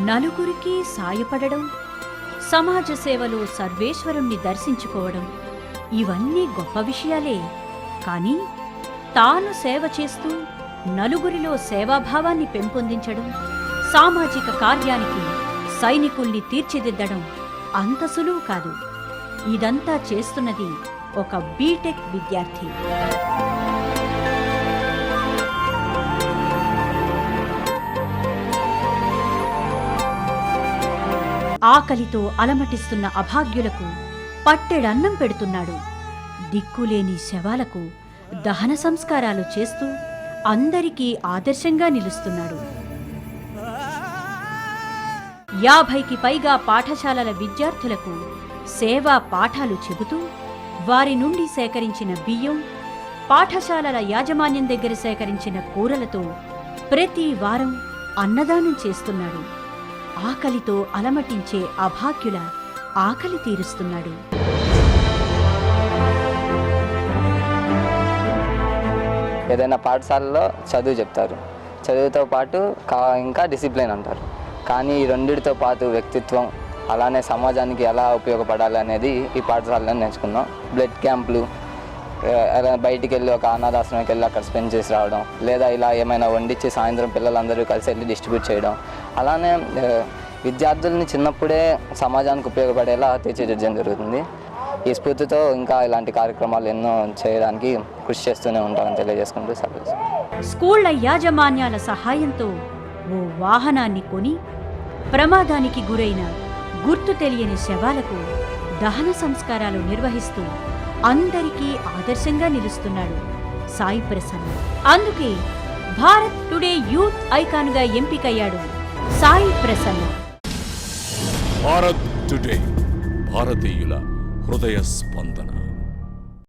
నలుగురికి సాయపడడం, సమాజ సేవలో సర్వేశ్వరుణ్ణి దర్శించుకోవడం ఇవన్నీ గొప్ప విషయాలే. కానీ తాను సేవ చేస్తూ నలుగురిలో సేవాభావాన్ని పెంపొందించడం, సామాజిక కార్యానికి సైనికుల్ని తీర్చిదిద్దడం అంత సులువు కాదు. ఇదంతా చేస్తున్నది ఒక బీటెక్ విద్యార్థి. ఆకలితో అలమటిస్తున్న అభాగ్యులకు పట్టెడన్నం పెడుతున్నాడు. దిక్కులేని శవాలకు దహన సంస్కారాలు చేస్తూ అందరికీ ఆదర్శంగా నిలుస్తున్నాడు. 50కి పైగా పాఠశాలల విద్యార్థులకు సేవా పాఠాలు చెబుతూ వారి నుండి సేకరించిన బియ్యం, పాఠశాలల యాజమాన్యం దగ్గర సేకరించిన కూరలతో ప్రతి వారం అన్నదానం చేస్తున్నాడు. ఆకలితో అలమటించే అభాగ్యుల ఆకలి తీరుస్తున్నాడు. ఏదైనా పాఠశాలలో చదువు చెప్తారు, చదువుతో పాటు ఇంకా డిసిప్లిన్ అంటారు. కానీ ఈ రెండిటితో పాటు వ్యక్తిత్వం, అలానే సమాజానికి ఎలా ఉపయోగపడాలి అనేది ఈ పాఠశాలలో నేర్చుకున్నాం. బ్లడ్ క్యాంపులు, బయటికి వెళ్ళి ఒక అనాథాశ్రమంకి వెళ్ళి అక్కడ స్పెండ్ చేసి రావడం, లేదా ఇలా ఏమైనా వండించి సాయంత్రం పిల్లలందరూ కలిసి వెళ్ళి డిస్ట్రిబ్యూట్ చేయడం, అలానే విద్యార్థుల్ని చిన్నప్పుడే సమాజానికి ఉపయోగపడేలా తీర్చిదిద్దడం జరుగుతుంది. ఈ స్ఫూర్తితో ఇంకా ఇలాంటి కార్యక్రమాలు ఎన్నో చేయడానికి కృషి చేస్తూనే ఉంటామని తెలియజేసుకుంటూ సెలవు. స్కూళ్ల యాజమాన్యాల సహాయంతో ఓ వాహనాన్ని కొని ప్రమాదానికి గురైన గుర్తు తెలియని శవాలకు దహన సంస్కారాలు నిర్వహిస్తూ అందరికీ ఆదర్శంగా నిలుస్తున్నాడు సాయి ప్రసన్న. అందుకే భారత్ టుడే యూత్ ఐకాన్గా ఎంపికయ్యాడు సాయి ప్రసన్న. భారత్ టుడే, భారతీయుల హృదయ స్పందన.